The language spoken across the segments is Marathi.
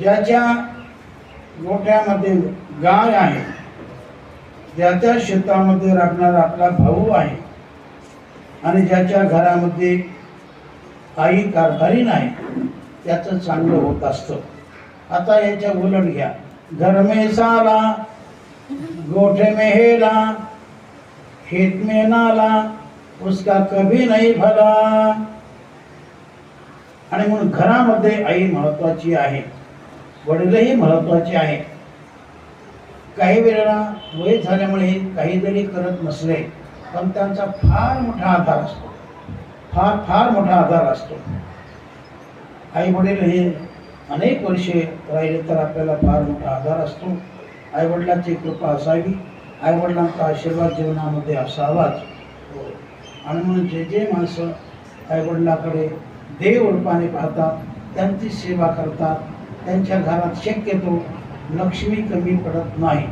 ज्याच्या गोठ्यामध्ये गाय आहे, ज्याच्या शेतामध्ये राबणारा आपला भाऊ आहे आणि ज्याच्या घरामध्ये आई कारभारीण आहे, त्याचं चांगलं होत असतं. आता याच्या उलट घ्या. घर में साला, गोठे में हेला, खेत में नाला, उसका कभी नहीं भला. आणि म्हणून घरामध्ये आई महत्वाची आहे, वडीलही महत्वाचे आहे. काही वेळेला वय झाल्यामुळे काही जरी करत नसले पण त्यांचा फार मोठा आधार असतो, फार मोठा आधार असतो. आई वडील हे अनेक वर्षे राहिले तर आपल्याला फार मोठा आधार असतो. आई वडिलांची कृपा असावी, आई वडिलांचा आशीर्वाद जीवनामध्ये असावाच. आणि म्हणून जे माणसं आई वडिलाकडे देव रूपाने पाहतात, त्यांची सेवा करतात, त्यांच्या घरात शक्यतो लक्ष्मी कमी पडत नाही.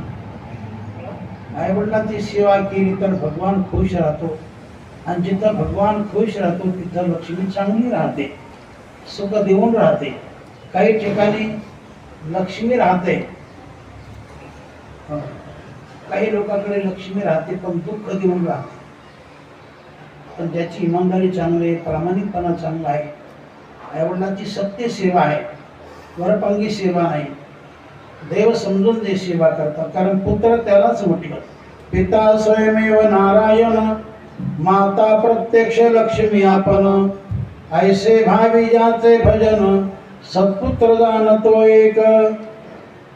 आई वडिलांची सेवा केली तर भगवान खुश राहतो, आणि जिथं भगवान खुश राहतो तिथं लक्ष्मी चांगली राहते, सुख देऊन राहते. काही ठिकाणी लक्ष्मी राहते, काही लोकांकडे लक्ष्मी राहते पण दुःख देऊन राहते. पण ज्याची इमानदारी चांगली आहे, प्रामाणिकपणा चांगला आहे, आईवडिलांची सत्य सेवा आहे, वरपांगी सेवा नाही, देव समजून जे सेवा करतात. कारण पुत्र त्यालाच म्हटलं, पिता स्वयमेव नारायण, माता प्रत्यक्ष लक्ष्मी आपण. ऐसे भावी ज्याचे भजन, सत्पुत्र जाणतो एक.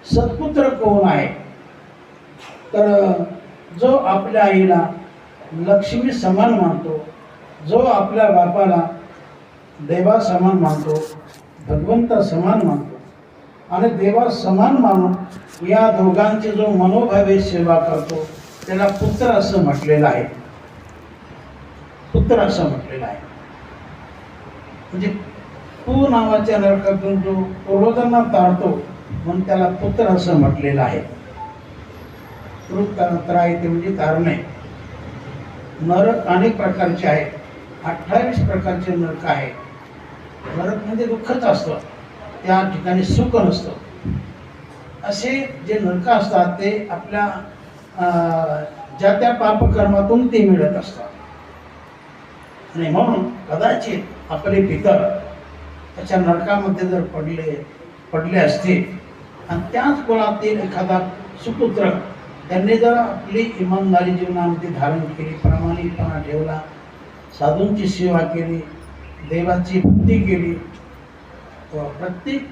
सत्पुत्र कोण आहे? तर जो आपल्या आईला लक्ष्मी समान मानतो, जो आपल्या बापाला देवा समान मानतो, भगवंता समान मानतो, आणि देवा समान मानून या दोघांची जो मनोभावे सेवा करतो त्याला पुत्र असं म्हटलेलं आहे. पुत्र असं म्हटलेलं आहे. म्हणजे तू नावाच्या नरकातून जो पूर्वजांना तारतो म्हणून त्याला पुत्र असं म्हटलेलं आहे. त्रायते म्हणजे तारणे. नरक अनेक प्रकारचे आहेत, 28 प्रकारचे नरक आहेत. नरक म्हणजे दुःखच असतं, त्या ठिकाणी सुख नसतं. असे जे नरक असतात ते आपल्या ज्या त्या पापकर्मातून ते मिळत असतात. आणि म्हणून कदाचित आपले पितर त्याच्या नरकामध्ये जर पडले असतील आणि त्याच कुळातील एखादा सुपुत्र त्यांनी जर आपली इमानदारी जीवनामध्ये धारण केली, प्रामाणिकपणा ठेवला, साधूंची सेवा केली, देवाची भक्ती केली, प्रत्येक